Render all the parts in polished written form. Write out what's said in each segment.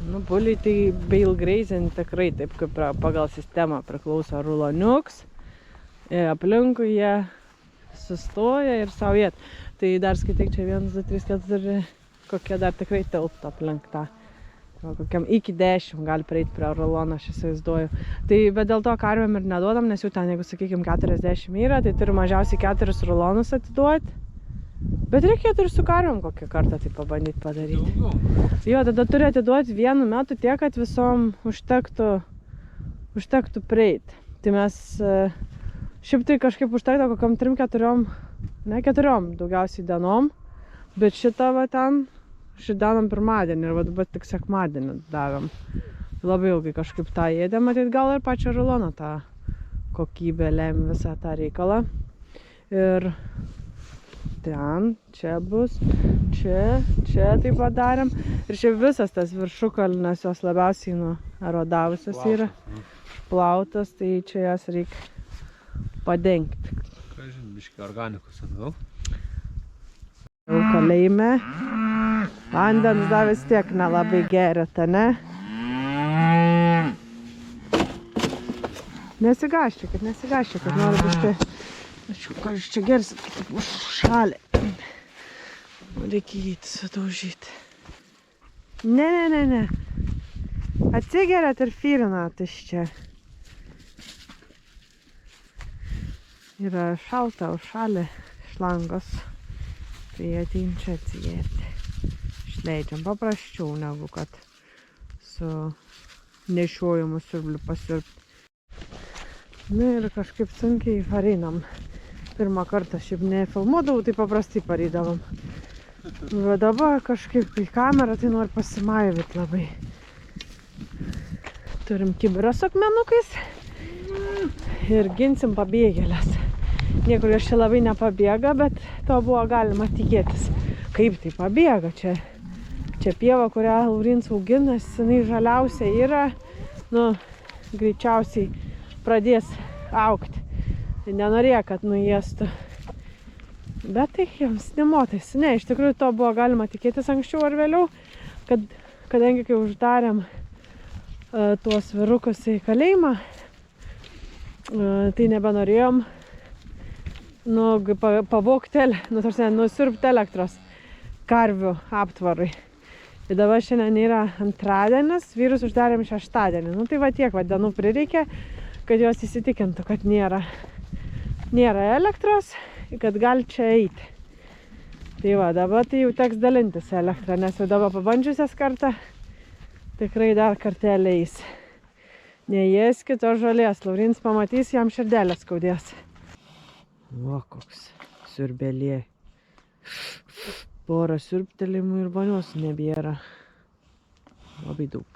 Nu, buliai tai Bale Grazing tikrai taip kaip pagal sistemą priklauso ruloniuks. Aplinkui jie sustoja ir saujėt. Tai dar skaityk čia 1, 2, 3, 4, kokie dar tikrai tilptų aplink tą. Kokiam iki 10 gali prieiti prie rulono, aš įsivaizduoju. Tai bet dėl to karvėm ir neduodam, nes jų ten, jeigu sakykim 40 yra, tai turi mažiausiai 4 rulonus atiduoti. Bet reikėtų ir su karvėm kokį kartą tai pabandyti padaryti. Jo, tada turi atiduoti vienu metu tiek, kad visom užtektų prieiti. Tai mes šiaip tai kažkaip užtektų kokiam 3-4, ne 4 daugiausiai dienom, bet šitą va ten danom pirmadienį ir va dabar tik sekmadienį davėm. Labai ilgai kažkaip tą ėdėm, matyt gal ir pačią ruloną tą kokybę lėmė visą tą reikalą. Ir ten, čia bus, čia taip pat darėm. Ir čia visas tas viršukalnes jos labiausiai erodavusios yra. Plautas, tai čia jas reikia padengti. Ką žin, biškai organikos atgal. Jau kalėjime. Vandens dar vis tiek nelabai gerėta, ne? Nesigaščiukit, noriu biškai. Ką jūs čia gersit, kaip užšalė. Reikia jį sudaužyti. Ne. Atsigeriat ir fyrinat iš čia. Yra šalta, užšalė šlangos. Tai atein čia atsigerti. Išleidžiam paprasčiau negu kad su nešiojimu siurbliu pasirpti. Na ir kažkaip sunkiai pareinam. Pirmą kartą šiaip nefilmuodavau, tai paprastai pareidavom. Bet dabar kažkaip į kamerą tai noriu pasimaivyti labai. Turim kibirą su akmenukais ir ginsim pabėgėlės. Niekur jos čia labai nepabėga, bet to buvo galima tikėtis. Kaip tai pabėga? Čia pieva, kurią Laurins auginas, jinai žaliausia yra, greičiausiai pradės augti. Tai nenorėjo, kad nuėstų. Bet tai jiems nemotais. Ne, iš tikrųjų to buvo galima tikėtis anksčiau ar vėliau, kadangi kai uždarėm tuos vyrukus į kalėjimą, tai nebenorėjom pavogti, nusirpti elektros karvių aptvarui. Ir dabar šiandien yra antradienis, vyrus uždarėm šeštadienį. Tai va tiek dienų prireikė, kad jos įsitikintų, kad nėra elektros, kad gali čia eiti. Tai va, dabar tai jau teks dalintis elektrą, nes jau dabar pabandžiusias kartą, tikrai dar kartelį eis. Neėskit tos žolės, Laurins pamatys, jam širdelę skaudės. Va, koks siurbelė. Porą siurbtelimų ir vanios nebėra. Labai daug.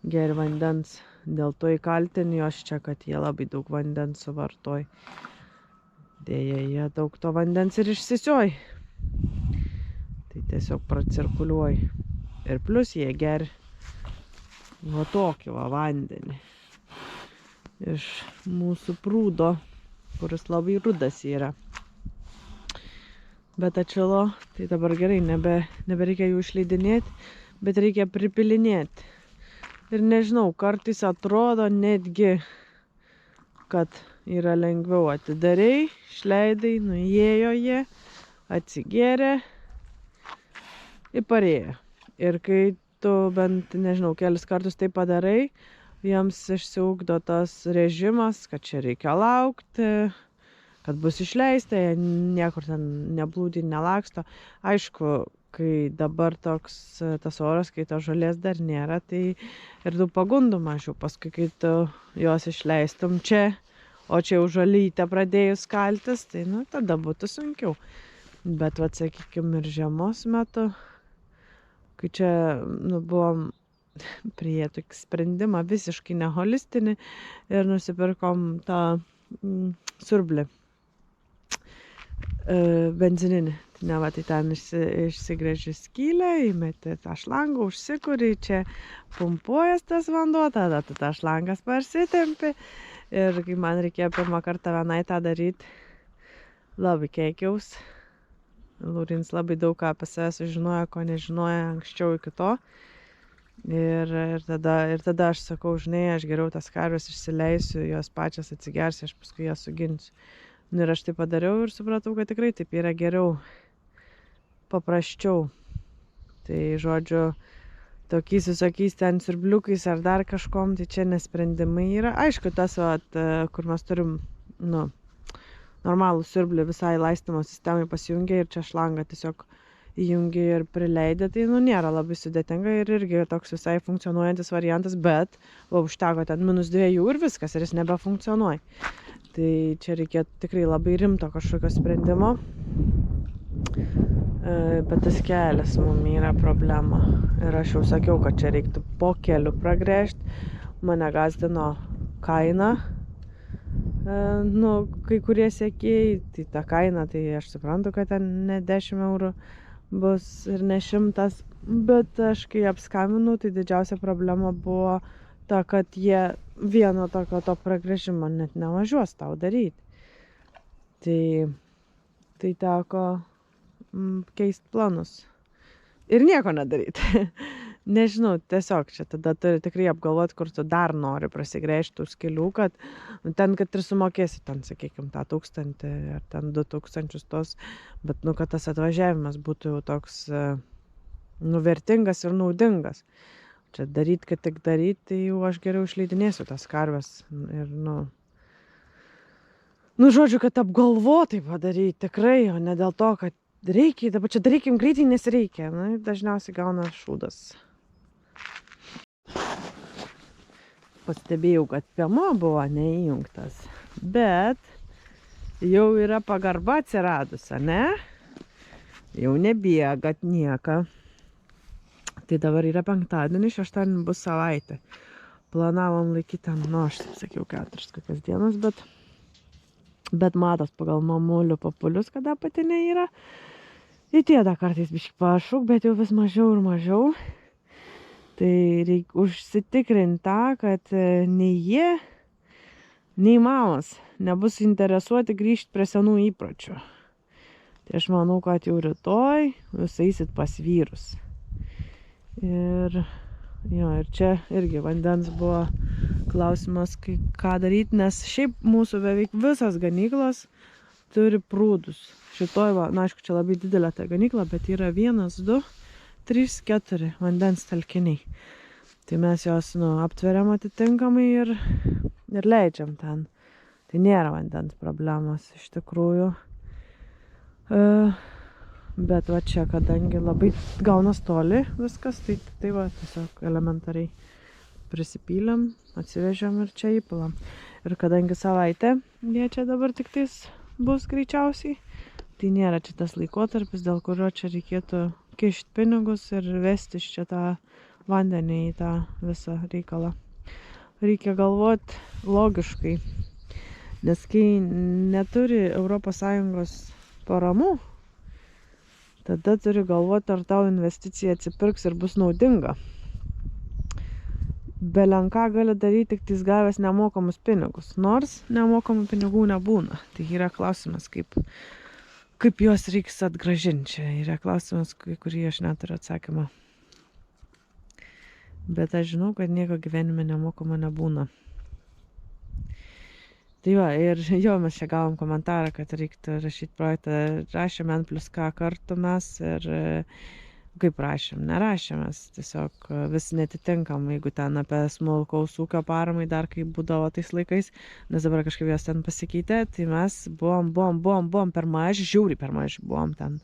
Geri vandens. Dėl to įkaltini jos čia, kad jie labai daug vandens suvartoj. Deja, jie daug to vandens ir išsisioj. Tai tiesiog pracirkuliuoj. Ir plus jie geri va tokį vandenį. Iš mūsų prūdo, kuris labai rudas yra. Bet atšilo, tai dabar gerai, nebereikia jų išleidinėti, bet reikia pripilinėti. Ir nežinau, kartais atrodo netgi, kad yra lengviau. Atidarei, išleidai, nuėjo jie, atsigėrė ir parėjo. Ir kai tu bent, nežinau, kelis kartus tai padarai, jiems išsiugdo tas režimas, kad čia reikia laukti, kad bus išleista, jie niekur ten neblūdi, nelaksto. Aišku, kai dabar toks tas oras, kai to žolės dar nėra, tai ir daug pagundų mažiau. Paskui, kai tu jos išleistum čia, o čia jau žolytę pradėjus kaltis, tai tada būtų sunkiau. Bet, sakykime, ir žiemos metu, kai čia buvom prie tokį sprendimą visiškai neholistinį ir nusipirkom tą siurblį benzininį. Tai ten išsigrėži skylę, įmeti tą šlangą, užsikuri, čia pumpuojas tas vanduo, tada tą šlangas parsitempi. Ir kai man reikėjo pirmą kartą vienai tą daryti, labai keikiaus. Laurins labai daug ką apie save sužinojo, ko nežinojo anksčiau iki to. Ir tada aš sakau, žinai, aš geriau tas karves išsileisiu, jos pačias atsigersi, aš paskui jas suginsiu. Ir aš tai padariau ir supratau, kad tikrai taip yra geriau, paprasčiau. Tai žodžiu, tokiais visokiais ten siurbliukais ar dar kažkom, tai čia nesprendimai yra. Aišku, tas, kur mes turim, normalų siurblį visai laistymo sistemai pasijungia ir čia šlangą tiesiog įjungi ir prileidė, tai nėra labai sudėtinga ir irgi toks visai funkcionuojantis variantas, bet užteko ten -2 ir viskas, ir jis nebefunkcionuoja. Tai čia reikėtų tikrai labai rimto kažkokio sprendimo, bet tas kelias mums yra problema. Ir aš jau sakiau, kad čia reiktų po keliu pragręžti. Mane gazdino kaina. Kai kurie sekėjai, tai ta kaina, tai aš suprantu, kad ten ne 10 eurų bus ir ne 100, bet aš kai apskambinau, tai didžiausia problema buvo ta, kad jie vieno tokio to pragręžimo net nevažiuos tau daryti. Tai teko keisti planus ir nieko nedaryti. Nežinau, tiesiog čia tada turi tikrai apgalvoti, kur tu dar nori prasigręžti tų skilių, kad ten, kad ir sumokėsi, ten, sakykime, tą 1000 ar ten 2000 tos, bet, kad tas atvažiavimas būtų jau toks, vertingas ir naudingas. Čia daryti, kad tik daryti, tai jau aš geriau išleidinėsiu tas karves ir, žodžiu, kad apgalvotai padaryti tikrai, o ne dėl to, kad reikia, dabar čia darykim greitai, nes reikia, dažniausiai gauna šūdas. Pastebėjau, kad piemuo buvo neįjungtas, bet jau yra pagarba atsiradus, ne? Jau nebėgat nieką. Tai dabar yra penktadienį, šeštadienį bus savaitė. Planavom laikyti ten, aš taip sakiau, 4 kokias dienas, bet matos pagal mamulių papulius, kada patinė yra. Įtėda kartais biškai pašūk, bet jau vis mažiau ir mažiau. Tai reikia užsitikrinti tą, kad nei jie, nei mamos nebus interesuoti grįžti prie senų įpročių. Tai aš manau, kad jau rytoj jūs eisit pas vyrus. Ir čia irgi vandens buvo klausimas, ką daryti, nes šiaip mūsų beveik visas ganyklas turi prūdus. Šitoj, aišku, čia labai didelė ta ganykla, bet yra 1, 2, 3, 4 vandens telkiniai. Tai mes jos aptveriam atitinkamai ir leidžiam ten. Tai nėra vandens problemos iš tikrųjų. Bet va čia, kadangi labai gaunas toli viskas, tai tiesiog elementariai prisipylėm, atsivežėm ir čia įpilam. Ir kadangi savaitę jie čia dabar tik tais bus greičiausiai, tai nėra čia tas laikotarpis, dėl kurio čia reikėtų kišti pinigus ir vesti iš čia tą vandenį į tą visą reikalą. Reikia galvoti logiškai, nes kai neturi ES paramų, tada turi galvoti, ar tau investicija atsipirks ir bus naudinga. Belenką gali daryti tik tais gavęs nemokamus pinigus, nors nemokamų pinigų nebūna. Tai yra klausimas, kaip juos reiks atgrąžinti. Čia yra klausimas, kurį aš neturiu atsakymą. Bet aš žinau, kad nieko gyvenime nemokama nebūna. Tai ir mes čia gavom komentarą, kad reiktų rašyti projektą. Rašėm N+K kartų mes ir kaip rašėm, nerašėmės. Tiesiog vis netitinkam, jeigu ten apie smulkaus ūkio paramai dar kaip būdavo tais laikais, nes dabar kažkaip jos ten pasikeitė, tai mes buvom per maži, žiauriai per maži buvom ten.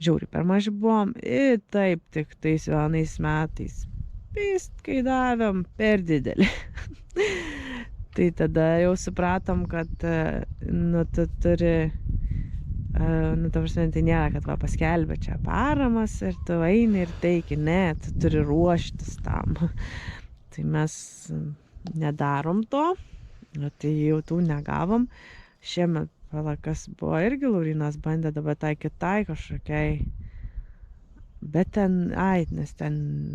Žiauriai per maži buvom ir taip tik tais vienais metais. Kai davėm per didelį. Tai tada jau supratom, kad tu turi, ta prasme, tai nėra, kad paskelbė čia paramas ir tu eini ir teiki, ne, tu turi ruoštis tam. Tai mes nedarom to, tai jau tų negavom. Šiemet, kas buvo irgi Laurinas bandė dabar tai kitai kažkokiai. Bet ten, nes ten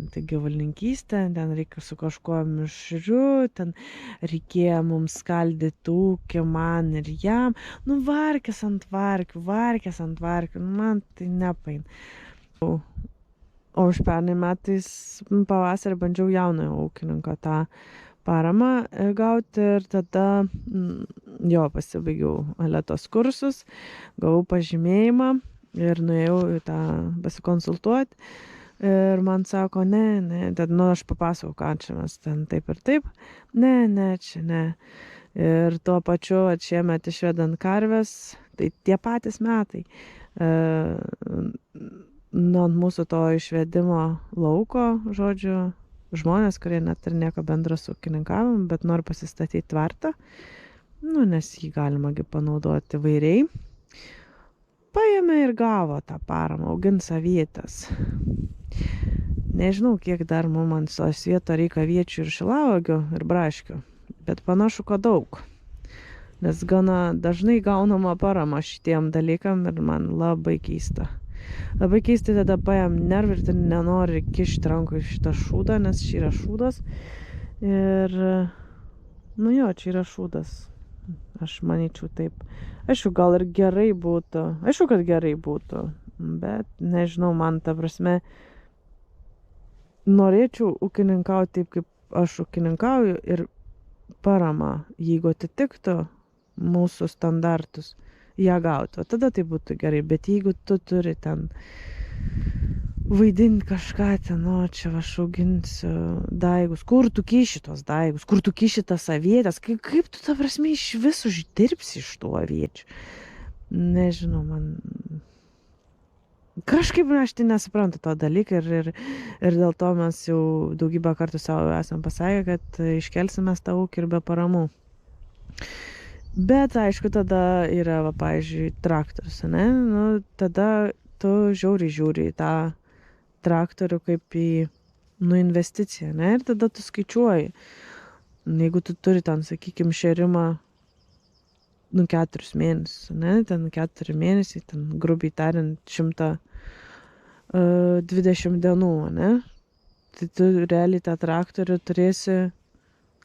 tai gyvulininkystė, ten reikia su kažkuo mišriu, ten reikėjo mums skaldyti ūkį man ir jam. Varkės ant varkių, man tai nepain. O užpernai metais pavasarį bandžiau jaunojo ūkininko tą paramą gauti ir tada jo pasibaigiau Aletos kursus, gavau pažymėjimą ir nuėjau į tą pasikonsultuoti. Ir man sako, ne, tad, aš papasakau, ką čia mes ten taip ir taip. Ne, čia ne. Ir tuo pačiu šiemet išvedant karves, tai tie patys metai. Ant mūsų to išvedimo lauko, žodžiu, žmonės, kurie net ir nieko bendro su ūkininkavimu, bet nori pasistatyti tvartą, nes jį galimagi panaudoti įvairiai. Paėmė ir gavo tą paramą, augins avietes. Nežinau, kiek dar mums ant svieto reikia aviečių ir šilauogių ir braškių, bet panašu, kad daug. Nes gana dažnai gaunama parama šitiem dalykam ir man labai keista. Labai keista, tada paėm nervų ir nenori kišti rankų į šitą šūdą, nes čia yra šūdas. Ir, čia yra šūdas. Aš manyčiau taip. Aišku, gal ir gerai būtų. Aišku, kad gerai būtų. Bet nežinau, man ta prasme, norėčiau ūkininkauti taip, kaip aš ūkininkauju ir parama, jeigu atitiktų mūsų standartus, ją gautų. Tada tai būtų gerai, bet jeigu tu turi ten vaidinti kažką ten, čia aš auginsiu daigus, kur tu kiši tos daigus, kur tu kiši tas avietes, kaip tu ta prasme iš vis uždirbsi iš tų aviečių. Nežinau, man kažkaip aš tai nesuprantu to dalyką ir dėl to mes jau daugybę kartų savo esam pasakę, kad iškelsime tą ūkį ir be paramų. Bet aišku, tada yra, pavyzdžiui, traktorius, ne? Tada tu žiūri į tą traktorių kaip į investiciją, ne? Ir tada tu skaičiuoji. Jeigu tu turi ten, sakykime, šėrimą 4 mėnesius, ne? Ten 4 mėnesiai, ten grubiai tariant 120 dienų, ne? Tai tu realiai tą traktorių turėsi,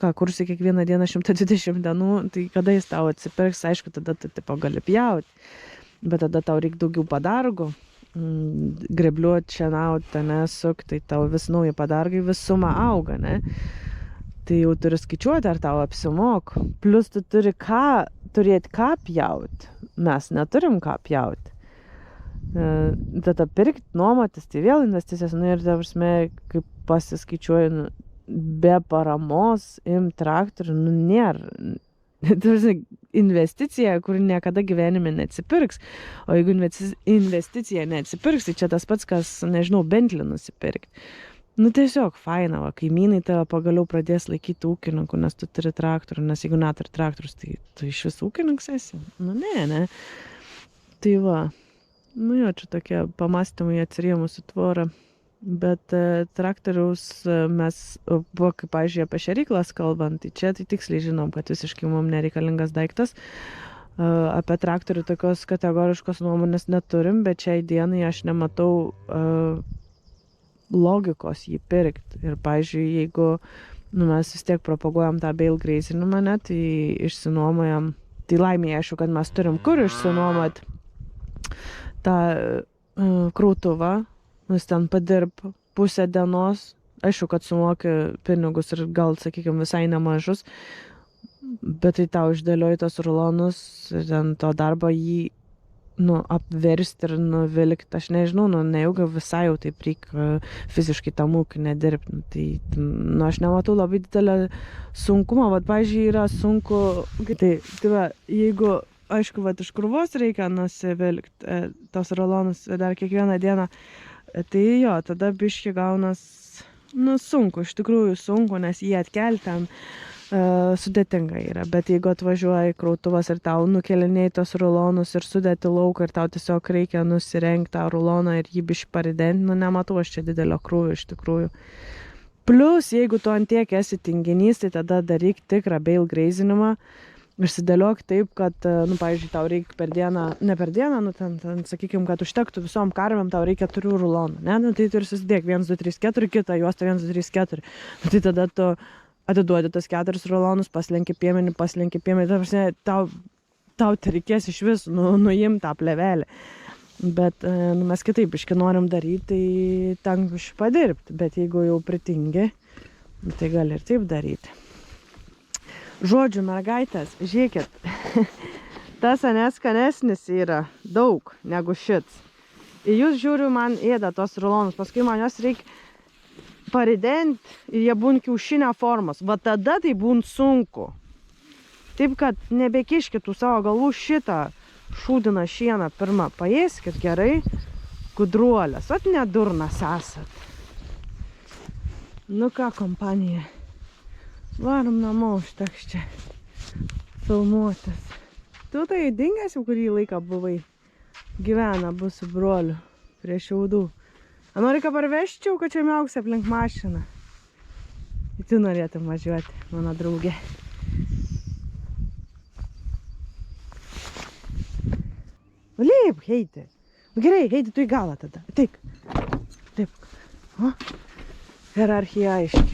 kursi kiekvieną dieną 120 dienų, tai kada jis tau atsipirks, aišku, tada tu tipo gali pjauti, bet tada tau reikia daugiau padargų, grebliuoti, šienauti, nesuk, tai tau vis nauji padargai, vis suma auga, ne? Tai jau turi skaičiuoti, ar tau apsimok. Plus tu turi turėti ką pjauti. Mes neturim ką pjauti. Tada pirkti, nuomotis, tai vėl investicijas, ir ta prasme, kaip pasiskaičiuoju, be paramos traktorių, nėra. Investicija, kuri niekada gyvenime neatsipirks. O jeigu investicija neatsipirks, tai čia tas pats, kas, nežinau, Bentley nusipirkti. Tiesiog faina, kaimynai tave pagaliau pradės laikyti ūkininku, nes tu turi traktorių, nes jeigu net ir traktorius, tai tu iš vis ūkininkas esi. Ne. Tai va, čia tokie pamastymai atsirėmus į tvorą. Bet traktoriaus mes, kaip, pavyzdžiui, apie šėryklas kalbant, tai čia tai tiksliai žinom, kad visiškai mums nereikalingas daiktas. Apie traktorių tokios kategoriškos nuomonės neturim, bet šiai dienai aš nematau logikos jį pirkti. Ir, pavyzdžiui, jeigu mes vis tiek propaguojam tą bale grazingą, tai išsinuomojam, tai laimė, aišku, kad mes turim kur išsinuomot tą krautuvą. Jis ten padirb pusę dienos, aišku, kad sumoki pinigus ir gal, sakykime, visai nemažus, bet tai tau išdėlioji tos rulonus ir ten to darbo jį apversti ir nuvilkti. Aš nežinau, nejaugi visai jau taip reikia fiziškai tam ūkį nedirbti. Tai aš nematau labai didelę sunkumą. Pavyzdžiui, yra sunku, tai va, jeigu, aišku, iš krūvos reikia nusivilkti tos rulonus dar kiekvieną dieną, tai jo, tada biški gaunas, sunku, iš tikrųjų sunku, nes jį atkelti ten sudėtinga yra. Bet jeigu atvažiuoja krautuvas ir tau nukelinėjai tos rulonus ir sudėti lauką ir tau tiesiog reikia nusirengti tą ruloną ir jį biški paridenti, nematau aš čia didelio krūvio iš tikrųjų. Plus, jeigu tu ant tiek esi tinginys, tai tada daryk tikrą bale grazingą. Išsidėliok taip, kad, pavyzdžiui, tau reikia per dieną, ne per dieną, ten, sakykime, kad užtektų visom karvėm, tau reikia 4 rulonų, ne? Tai turi susidėk 1, 2, 3, 4, kitą juostą 1, 2, 3, 4. Tai tada tu atiduodi tas 4 rulonus, paslenki piemenį, ta prasme, tau reikės iš vis nuimti tą plevelį. Bet mes kitaip biški norim daryti, tai ten biški padirbti. Bet jeigu jau pritingi, tai gali ir taip daryti. Žodžiu, mergaitės, žiūrėkit, tas skanesnis yra daug negu šits. Ir jūs žiūriu, man ėda tos rulonus, paskui man jos reikia paridenti ir jie būn kiaušinio formos. Va tada tai būn sunku. Taip, kad nebekiškit savo galvų šitą šūdiną šieną pirmą paėskit gerai, gudruolės, ot nedurnas esat. Nu ką, kompanija, varom namo, užteks čia filmuotis. Tu tai dingęs jau kurį laiką buvai, gyvena bus su broliu prie šiaudų. A nori ką parvežčiau, kad čia miauksi aplink mašiną? Ir tu norėtum važiuoti, mano draugė. Leip, Heidi. Nu gerai, Heidi, tu į galą tada. Taip. Taip. O? Hierarchija aiški.